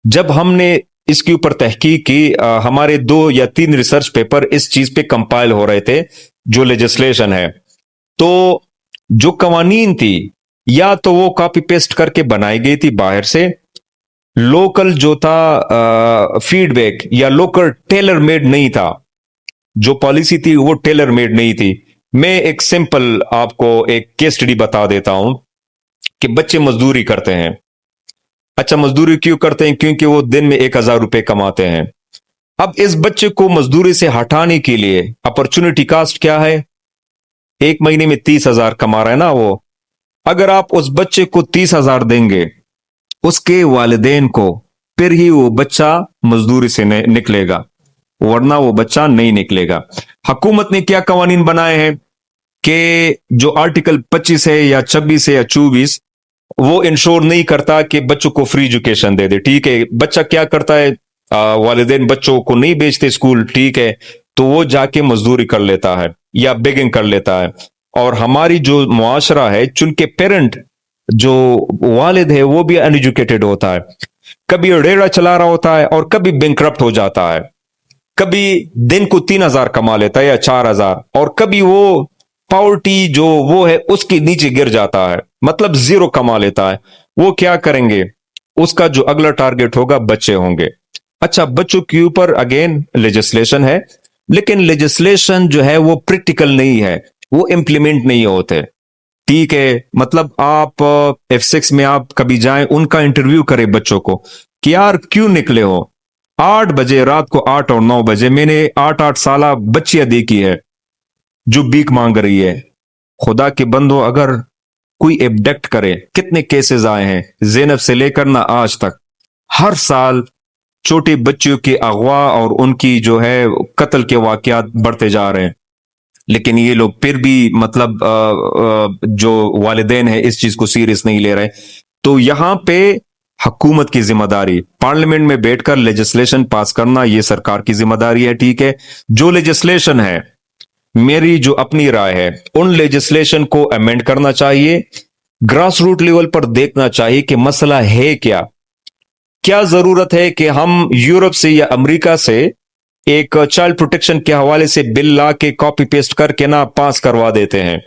जब हमने इसके ऊपर तहकीक की, हमारे 2 या 3 रिसर्च पेपर इस चीज पे कंपाइल हो रहे थे। जो लेजिस्लेशन है, तो जो कवानीन थी या तो वो कॉपी पेस्ट करके बनाई गई थी बाहर से, लोकल जो था फीडबैक या लोकल टेलर मेड नहीं था। जो पॉलिसी थी वो टेलर मेड नहीं थी। मैं एक सिंपल आपको एक केस स्टडी बता देता हूं कि बच्चे मजदूरी करते हैं। अच्छा, मजदूरी क्यों करते हैं? क्योंकि वो दिन में 1000 रुपए कमाते हैं। अब इस बच्चे को मजदूरी से हटाने के लिए अपॉर्चुनिटी कास्ट क्या है? 1 महीने में 30,000 कमा रहा है ना वो। अगर आप उस बच्चे को 30,000 देंगे उसके वालिदैन को, फिर ही वो बच्चा मजदूरी से निकलेगा, वरना वो बच्चा नहीं निकलेगा। हुकूमत ने क्या कवानीन बनाए हैं कि जो आर्टिकल 25 है या 26 है या 24, वो इंश्योर नहीं करता कि बच्चों को फ्री एजुकेशन दे दे। ठीक है, बच्चा क्या करता है, वालिदैन बच्चों को नहीं भेजते स्कूल, ठीक है, तो वो जाके मजदूरी कर लेता है या बेगिंग कर लेता है। और हमारी जो मुआशरा है, चूंकि पेरेंट जो वालिद है वो भी अनएजुकेटेड होता है, कभी रेड़ा चला रहा होता है और कभी बैंकरप्ट हो जाता है, कभी दिन को 3,000 कमा लेता है या 4,000, और कभी वो पॉवर्टी जो वो है उसके नीचे गिर जाता है, मतलब 0 कमा लेता है। वो क्या करेंगे? उसका जो अगला टारगेट होगा बच्चे होंगे। अच्छा, बच्चों के ऊपर अगेन लेजिस्लेशन है, लेकिन लेजिस्लेशन जो है वो प्रैक्टिकल नहीं है, वो इंप्लीमेंट नहीं होते। ठीक है, मतलब आप F6 में आप कभी जाएं, उनका इंटरव्यू करें बच्चों को कि यार क्यों निकले हो 8 बजे रात को, 8 और 9 बजे। मैंने 8-8 साल बच्चियां देखी है जो भीख मांग रही है। खुदा के बंदो, अगर कोई एब्डक्ट करे, कितने केसेस आए हैं ज़ैनब से लेकर ना आज तक। हर साल छोटे बच्चों के अगवा और उनकी जो है कत्ल के वाकयात बढ़ते जा रहे हैं, लेकिन ये लोग फिर भी मतलब जो वालिदैन है इस चीज को सीरियस नहीं ले रहे। तो यहां पे हुकूमत की जिम्मेदारी, पार्लियामेंट में बैठकर लेजिस्लेशन पास करना, ये सरकार की जिम्मेदारी है। ठीक है, जो लेजिस्लेशन है, मेरी जो अपनी राय है, उन लेजिस्लेशन को अमेंड करना चाहिए ग्रास रूट लेवल पर देखना चाहिए कि मसला है क्या। क्या जरूरत है कि हम यूरोप से या अमेरिका से एक चाइल्ड प्रोटेक्शन के हवाले से बिल ला के कॉपी पेस्ट करके ना पास करवा देते हैं।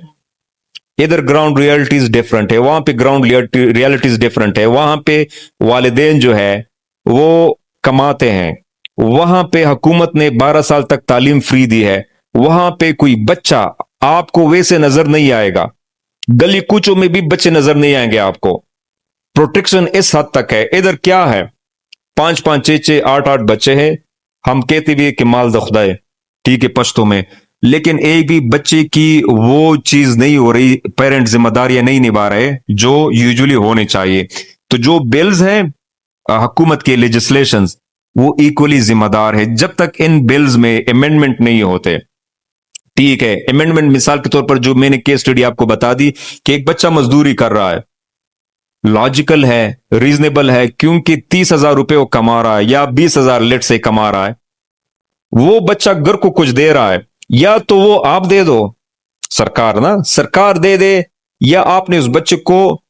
इधर ग्राउंड रियलिटीज डिफरेंट है, वहां पे ग्राउंड रियलिटीज डिफरेंट है। वहां पे वालिदैन जो है वो कमाते हैं, वहां पे हुकूमत ने 12 साल तक तालीम फ्री दी है। वहां पे कोई बच्चा आपको वैसे नजर नहीं आएगा, गली कूचों में भी बच्चे नजर नहीं आएंगे आपको। प्रोटेक्शन इस हद तक है। इधर क्या है, 5-5, 6-6, 8-8 बच्चे हैं, हम कहते भी कि माल द खुदा है, ठीक है पश्तो में, लेकिन एक भी बच्चे की वो चीज नहीं हो रही, पेरेंट जिम्मेदारियां नहीं निभा रहे जो यूजुअली होने चाहिए। तो जो बिल्स हैं हुकूमत के लेजिस्लेशंस, वो इक्वली जिम्मेदार है। जब तक इन बिल्स में अमेंडमेंट नहीं होते, ठीक है, अमेंडमेंट मिसाल के तौर पर जो मैंने केस स्टडी आपको बता दी कि एक बच्चा मजदूरी कर रहा है, लॉजिकल है, रीजनेबल है, क्योंकि 30,000 रुपए वो कमा रहा है या 20,000 लेट से कमा रहा है, वो बच्चा घर को कुछ दे रहा है, या तो वो आप दे दो, सरकार ना, सरकार दे दे, या आपने उस बच्चे को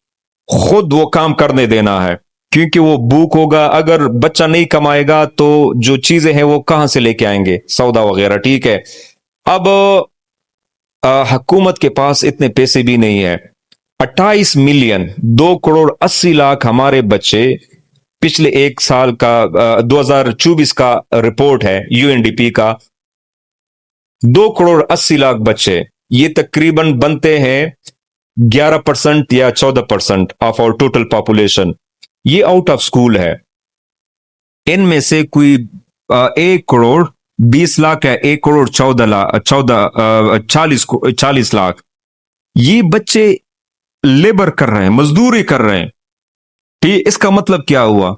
खुद वो काम करने देना है, क्योंकि वो भूख होगा। अगर बच्चा नहीं कमाएगा तो जो चीजें हैं वो कहां से लेके आएंगे, सौदा वगैरह, ठीक है। अब हुकूमत के पास इतने पैसे भी नहीं है। 28 मिलियन 2,80,00,000 हमारे बच्चे, पिछले एक साल का 2024 का रिपोर्ट है यूएनडीपी का, 2,80,00,000 बच्चे, ये तकरीबन बनते हैं 11% या 14% ऑफ आवर टोटल पॉपुलेशन। ये आउट ऑफ स्कूल है। इनमें से कोई 1,20,00,000 है, 1,40,00,000 ये बच्चे लेबर कर रहे हैं, मजदूरी कर रहे हैं। ठीक, इसका मतलब क्या हुआ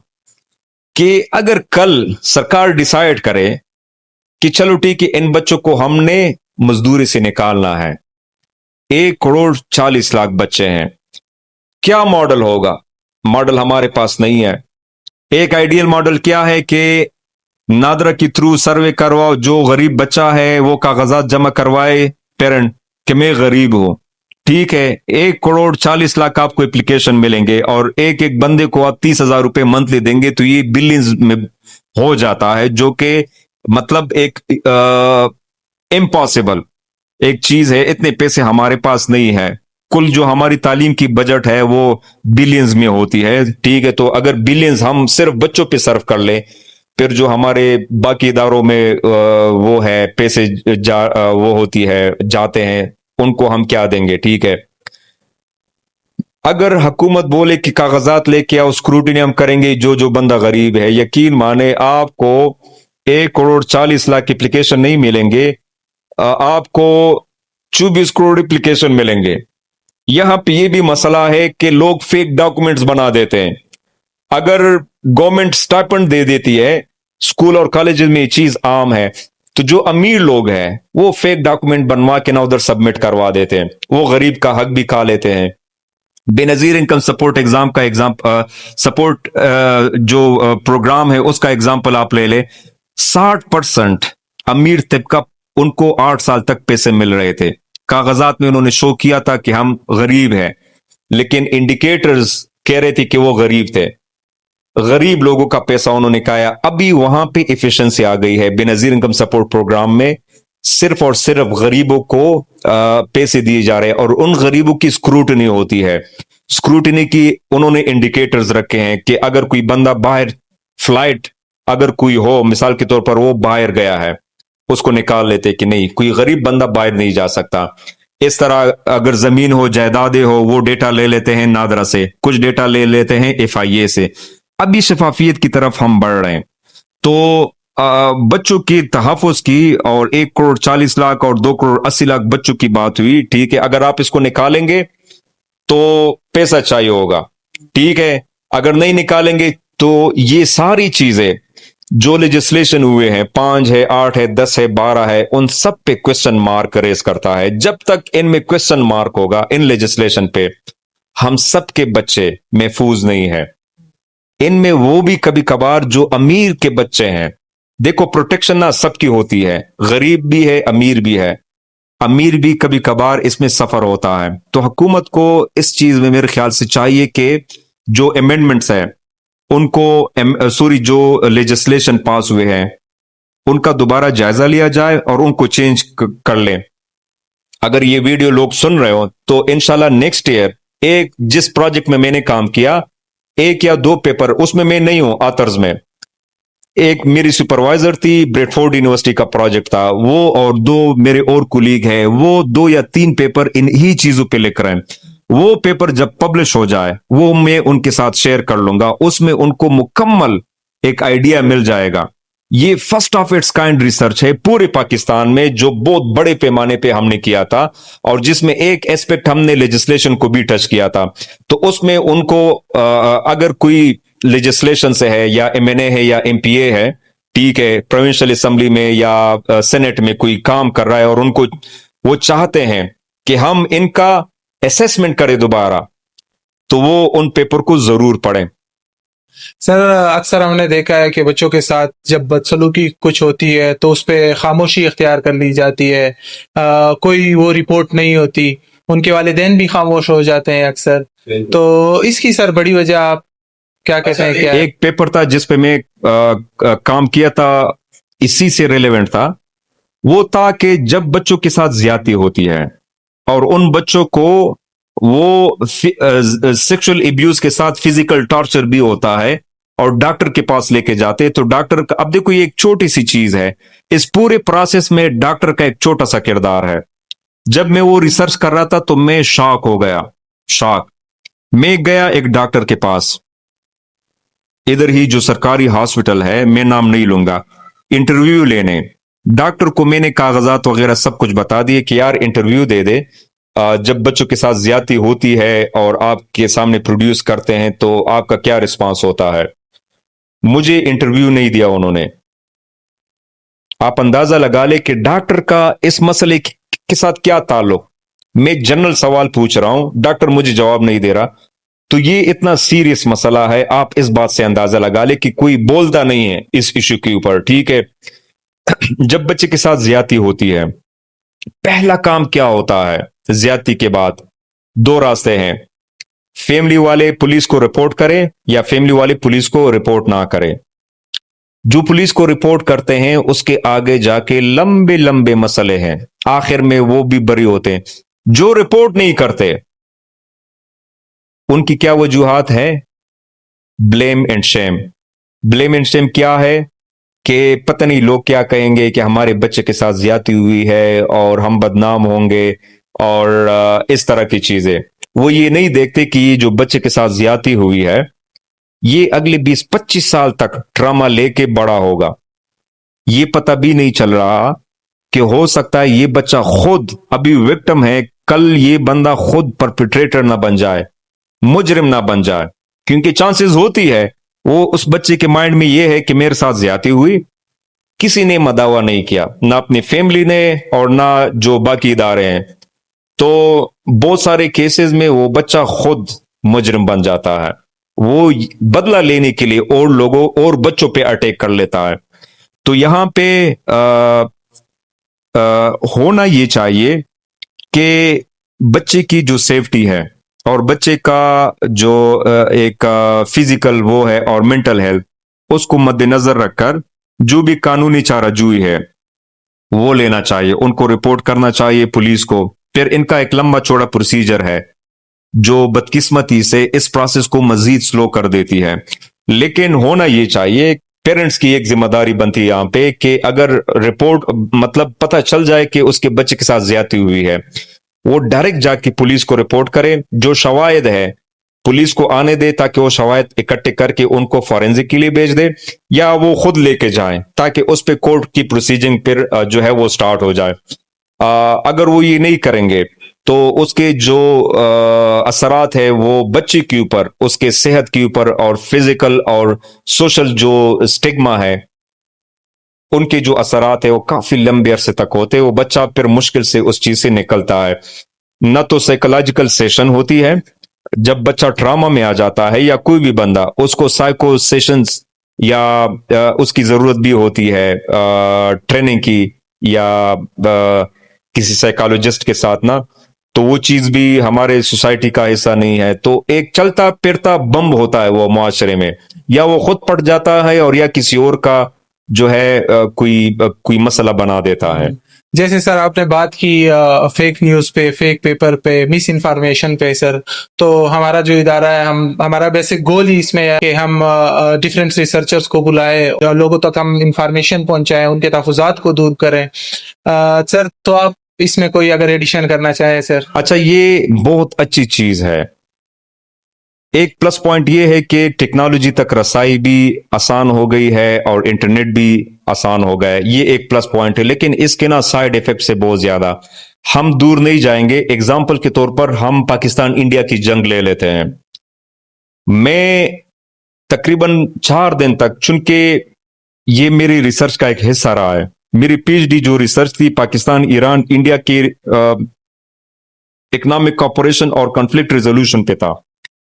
कि अगर कल सरकार डिसाइड करे कि चलो ठीक है, इन बच्चों को हमने मजदूरी से निकालना है, 1,40,00,000 बच्चे हैं, क्या मॉडल होगा? मॉडल हमारे पास नहीं है। एक आइडियल मॉडल क्या है कि नादरा के थ्रू सर्वे करवाओ, जो गरीब बच्चा है वो कागजात जमा करवाए पेरेंट कि मैं गरीब हूं, ठीक है, 1,40,00,000 आपको एप्लीकेशन मिलेंगे और एक एक बंदे को आप 30,000 रुपए मंथली देंगे, तो ये बिलियंस में हो जाता है, जो कि मतलब एक इम्पॉसिबल एक चीज है। इतने पैसे हमारे पास नहीं है। कुल जो हमारी तालीम की बजट है वो बिलियंस में होती है, ठीक है। तो अगर बिलियंस हम सिर्फ बच्चों पे सर्व कर ले, फिर जो हमारे बाकी इदारों में वो है पैसे वो होती है जाते हैं, उनको हम क्या देंगे, ठीक है। अगर हुकूमत बोले कि कागजात लेके आओ, स्क्रूटिनी हम करेंगे, जो जो बंदा गरीब है, यकीन माने आपको 1,40,00,000 एप्लीकेशन नहीं मिलेंगे, आपको 24 करोड़ एप्लीकेशन मिलेंगे। यहां पे ये भी मसला है कि लोग फेक डॉक्यूमेंट्स बना देते हैं। अगर गवर्नमेंट स्टाइपेंड दे देती है, स्कूल और कॉलेज में ये चीज आम है, तो जो अमीर लोग हैं वो फेक डॉक्यूमेंट बनवा के ना उधर सबमिट करवा देते हैं, वो गरीब का हक भी खा लेते हैं। बेनजीर इनकम सपोर्ट एग्जाम का सपोर्ट जो प्रोग्राम है उसका एग्जाम्पल आप ले ले, 60% अमीर तबका, उनको 8 साल तक पैसे मिल रहे थे। कागजात में उन्होंने शो किया था कि हम गरीब हैं, लेकिन इंडिकेटर्स कह रहे थे कि वो गरीब थे। गरीब लोगों का पैसा उन्होंने खाया। अभी वहां पे एफिशिएंसी आ गई है बेनजीर इनकम सपोर्ट प्रोग्राम में, सिर्फ और सिर्फ गरीबों को पैसे दिए जा रहे हैं और उन गरीबों की स्क्रूटनी होती है। स्क्रूटनी की उन्होंने इंडिकेटर्स रखे हैं कि अगर कोई बंदा बाहर फ्लाइट अगर कोई हो, मिसाल के तौर पर वो बाहर गया है, उसको निकाल लेते कि नहीं, कोई गरीब बंदा बाहर नहीं जा सकता। इस तरह अगर जमीन हो, जायदादें हो, वो डेटा ले लेते हैं नादरा से, कुछ डेटा ले लेते हैं FIA से। अभी शफाफियत की तरफ हम बढ़ रहे हैं। तो बच्चों की तहफ़्फ़ुज़ की और 1,40,00,000 और 2,80,00,000 बच्चों की बात हुई, ठीक है। अगर आप इसको निकालेंगे तो पैसा चाहिए होगा, ठीक है। अगर नहीं निकालेंगे तो ये सारी चीजें जो लेजिस्लेशन हुए हैं, 5 है, 8 है, 10 है, 12 है, उन सब पे क्वेश्चन मार्क रेस करता है। जब तक इनमें क्वेश्चन मार्क होगा इन लेजिस्लेशन पे, हम सब के बच्चे महफूज नहीं है। इनमें वो भी कभी कभार जो अमीर के बच्चे हैं, देखो प्रोटेक्शन ना सबकी होती है, गरीब भी है, अमीर भी है। अमीर भी कभी कभार इसमें सफर होता है। तो हुकूमत को इस चीज में मेरे ख्याल से चाहिए कि जो अमेंडमेंट्स है उनको जो लेजिस्लेशन पास हुए हैं उनका दोबारा जायजा लिया जाए और उनको चेंज कर लें। अगर ये वीडियो लोग सुन रहे हो तो इंशाल्लाह नेक्स्ट ईयर एक जिस प्रोजेक्ट में मैंने काम किया, 1 या 2 पेपर उसमें मैं नहीं हूं ऑथर्स में, एक मेरी सुपरवाइजर थी, ब्रेडफोर्ड यूनिवर्सिटी का प्रोजेक्ट था, वो और 2 मेरे और कुलीग हैं, वो 2 या 3 पेपर इन ही चीजों पे लिख रहे हैं। वो पेपर जब पब्लिश हो जाए वो मैं उनके साथ शेयर कर लूंगा, उसमें उनको मुकम्मल एक आइडिया मिल जाएगा। ये first of its kind research है पूरे पाकिस्तान में जो बहुत बड़े पैमाने पे हमने किया था और जिसमें एक एस्पेक्ट हमने लेजिस्लेशन को भी टच किया था। तो उसमें उनको अगर कोई लेजिस्लेशन से है या एमएनए है या एमपीए है, ठीक है, प्रोविंशियल असेंबली में या सेनेट में कोई काम कर रहा है और उनको वो चाहते हैं कि हम इनका असेसमेंट करें दोबारा, तो वो उन पेपर को जरूर पढ़ें। सर अक्सर हमने देखा है कि बच्चों के साथ जब बदसलूकी कुछ होती है तो उस पर खामोशी इख्तियार कर ली जाती है, कोई वो रिपोर्ट नहीं होती, उनके वालिदैन भी खामोश हो जाते हैं अक्सर। तो इसकी सर बड़ी वजह आप क्या कहते हैं? क्या एक पेपर था जिस पे मैं काम किया था, इसी से रिलेवेंट था, वो था कि जब बच्चों के साथ ज्यादती होती है और उन बच्चों को वो सेक्सुअल एब्यूज के साथ फिजिकल टॉर्चर भी होता है और डॉक्टर के पास लेके जाते, तो डॉक्टर का, अब देखो ये एक छोटी सी चीज है, इस पूरे प्रोसेस में डॉक्टर का एक छोटा सा किरदार है। जब मैं वो रिसर्च कर रहा था तो मैं शॉक हो गया, शॉक। मैं गया एक डॉक्टर के पास, इधर ही जो सरकारी हॉस्पिटल है, मैं नाम नहीं लूंगा, इंटरव्यू लेने। डॉक्टर को मैंने कागजात वगैरह सब कुछ बता दिए कि यार इंटरव्यू दे दे, जब बच्चों के साथ ज्यादती होती है और आपके सामने प्रोड्यूस करते हैं तो आपका क्या रिस्पांस होता है। मुझे इंटरव्यू नहीं दिया उन्होंने। आप अंदाजा लगा ले कि डॉक्टर का इस मसले के साथ क्या ताल्लुक। मैं जनरल सवाल पूछ रहा हूं, डॉक्टर मुझे जवाब नहीं दे रहा। तो ये इतना सीरियस मसला है, आप इस बात से अंदाजा लगा ले कि कोई बोलता नहीं है इस इशू के ऊपर, ठीक है। जब बच्चे के साथ ज्यादती होती है, पहला काम क्या होता है? ज्यादती के बाद 2 रास्ते हैं, फैमिली वाले पुलिस को रिपोर्ट करें या फैमिली वाले पुलिस को रिपोर्ट ना करें। जो पुलिस को रिपोर्ट करते हैं उसके आगे जाके लंबे लंबे मसले हैं, आखिर में वो भी बरी होते हैं। जो रिपोर्ट नहीं करते उनकी क्या वजूहात है? Blame and Shem. Blame and Shem क्या है कि पता नहीं लोग क्या कहेंगे कि हमारे बच्चे के साथ ज्यादती हुई है और हम बदनाम होंगे और इस तरह की चीजें। वो ये नहीं देखते कि ये जो बच्चे के साथ ज्यादती हुई है ये अगले 20-25 साल तक ट्रामा लेके बड़ा होगा। ये पता भी नहीं चल रहा कि हो सकता है ये बच्चा खुद अभी विक्टिम है, कल ये बंदा खुद परपिट्रेटर ना बन जाए, मुजरिम ना बन जाए, क्योंकि चांसेस होती है वो उस बच्चे के माइंड में ये है कि मेरे साथ ज्यादती हुई, किसी ने मदावा नहीं किया, ना अपनी फैमिली ने और ना जो बाकी इदारे हैं। तो बहुत सारे केसेस में वो बच्चा खुद मुजरिम बन जाता है, वो बदला लेने के लिए और लोगों और बच्चों पे अटैक कर लेता है। तो यहां पे होना ये चाहिए कि बच्चे की जो सेफ्टी है और बच्चे का जो एक फिजिकल वो है और मेंटल हेल्थ, उसको मद्देनजर रखकर जो भी कानूनी चाराजोई है वो लेना चाहिए, उनको रिपोर्ट करना चाहिए पुलिस को। फिर इनका एक लंबा चौड़ा प्रोसीजर है जो बदकिस्मती से इस प्रोसेस को मजीद स्लो कर देती है। लेकिन होना ये चाहिए, पेरेंट्स की एक जिम्मेदारी बनती है यहाँ पे कि अगर रिपोर्ट मतलब पता चल जाए कि उसके बच्चे के साथ ज्यादती हुई है, वो डायरेक्ट जाके पुलिस को रिपोर्ट करे, जो शवायद है पुलिस को आने दे ताकि वो शवायद इकट्ठे करके उनको फॉरेंसिक के लिए भेज दे या वो खुद लेके जाएं ताकि उस पे कोर्ट की प्रोसीजिंग फिर जो है वो स्टार्ट हो जाए। अगर वो ये नहीं करेंगे तो उसके जो असरात है वो बच्चे के ऊपर, उसके सेहत के ऊपर और फिजिकल और सोशल जो स्टिग्मा है उनके जो असरात है वो काफी लंबे अरसे तक होते हैं। वो बच्चा फिर मुश्किल से उस चीज से निकलता है। न तो साइकोलॉजिकल सेशन होती है, जब बच्चा ट्रामा में आ जाता है या कोई भी बंदा, उसको साइको सेशंस या उसकी जरूरत भी होती है ट्रेनिंग की या किसी साइकोलॉजिस्ट के साथ ना, तो वो चीज भी हमारे सोसाइटी का हिस्सा नहीं है। तो एक चलता फिरता बम होता है वो मुआशरे में, या वो खुद पट जाता है और या किसी और का जो है कोई मसला बना देता है। जैसे सर आपने बात की फेक न्यूज़ पे, फेक पेपर पे, मिस इन्फॉर्मेशन पे सर, तो हमारा जो इदारा है, हमारा बेसिक गोल ही इसमें है कि हम डिफरेंट रिसर्चर्स को बुलाएं और लोगों तक हम इंफॉर्मेशन पहुंचाएं, उनके तहफ़्फ़ुज़ात को दूर करें। सर तो आप इसमें कोई अगर एडिशन करना चाहें सर। अच्छा, ये बहुत अच्छी चीज है। एक प्लस पॉइंट ये है कि टेक्नोलॉजी तक रसाई भी आसान हो गई है और इंटरनेट भी आसान हो गया है, ये एक प्लस पॉइंट है। लेकिन इसके ना साइड इफेक्ट से बहुत ज्यादा हम दूर नहीं जाएंगे। एग्जाम्पल के तौर पर हम पाकिस्तान इंडिया की जंग ले लेते हैं। मैं तकरीबन 4 दिन तक, चूंकि ये मेरी रिसर्च का एक हिस्सा रहा है, मेरी पीएचडी जो रिसर्च थी पाकिस्तान ईरान इंडिया के इकोनॉमिक कॉपरेशन और कॉन्फ्लिक्ट रेजोल्यूशन पे था,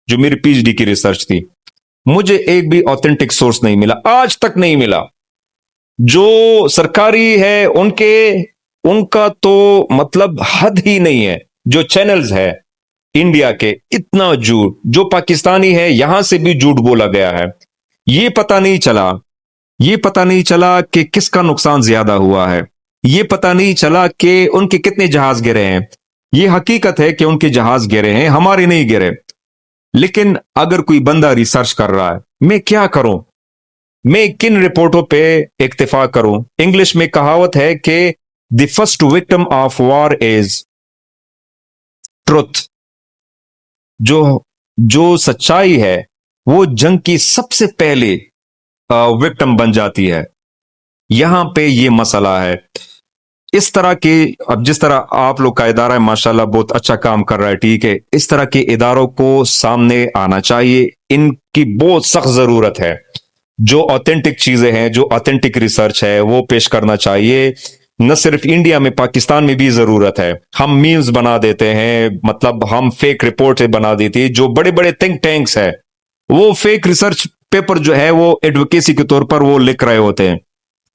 जो मेरी पीएचडी की रिसर्च थी। मुझे एक भी ऑथेंटिक सोर्स नहीं मिला, आज तक नहीं मिला। जो सरकारी है उनका तो मतलब हद ही नहीं है। जो चैनल्स है इंडिया के, इतना झूठ, जो पाकिस्तानी है यहां से भी झूठ बोला गया है। ये पता नहीं चला कि किसका नुकसान ज्यादा हुआ है, ये पता नहीं चला कि उनके कितने जहाज गिरे हैं। ये हकीकत है कि उनके जहाज गिरे हैं, हमारे नहीं गिरे। लेकिन अगर कोई बंदा रिसर्च कर रहा है, मैं क्या करूं? मैं किन रिपोर्टों पे इक्तिफा करूं? इंग्लिश में कहावत है कि the first victim of war is truth. जो सच्चाई है वो जंग की सबसे पहले विक्टिम बन जाती है। यहां पे ये मसला है। इस तरह के, अब जिस तरह आप लोग का इदारा है माशाल्लाह बहुत अच्छा काम कर रहा है, ठीक है, इस तरह के इदारों को सामने आना चाहिए। इनकी बहुत सख्त जरूरत है। जो ऑथेंटिक चीजें हैं, जो ऑथेंटिक रिसर्च है, वो पेश करना चाहिए। न सिर्फ इंडिया में, पाकिस्तान में भी जरूरत है। हम मीम्स बना देते हैं, मतलब हम फेक रिपोर्ट बना देती है। जो बड़े बड़े थिंक टैंक्स है वो फेक रिसर्च पेपर जो है वो एडवोकेसी के तौर पर वो लिख रहे होते हैं।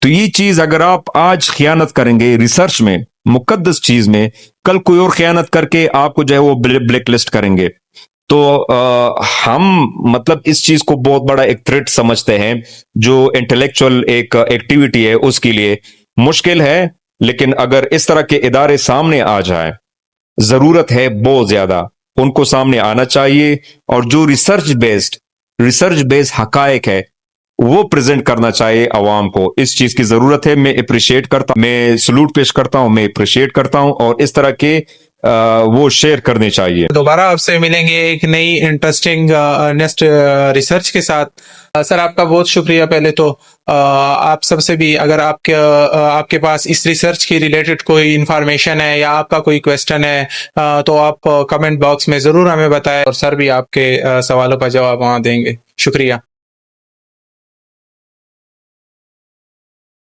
तो ये चीज अगर आप आज खियानत करेंगे रिसर्च में, मुकद्दस चीज में, कल कोई और खियानत करके आपको जो है वो ब्लैक लिस्ट करेंगे। तो हम मतलब इस चीज को बहुत बड़ा एक थ्रेट समझते हैं। जो इंटेलेक्चुअल एक एक्टिविटी है उसके लिए मुश्किल है, लेकिन अगर इस तरह के इदारे सामने आ जाए, जरूरत है बहुत ज्यादा, उनको सामने आना चाहिए। और जो रिसर्च बेस्ड हकायक है वो प्रेजेंट करना चाहिए अवाम को। इस चीज की जरूरत है। मैं अप्रिशिएट करता हूं, मैं सलूट पेश करता हूं, मैं अप्रिशिएट करता हूं, और इस तरह के वो शेयर करने चाहिए। दोबारा आपसे मिलेंगे एक नई इंटरेस्टिंग नेक्स्ट रिसर्च के साथ। सर आपका बहुत शुक्रिया। पहले तो आप सबसे भी, अगर आपके पास इस रिसर्च की रिलेटेड कोई इंफॉर्मेशन है या आपका कोई क्वेश्चन है तो आप कमेंट बॉक्स में जरूर हमें बताएं, और सर भी आपके सवालों का जवाब वहाँ देंगे। शुक्रिया।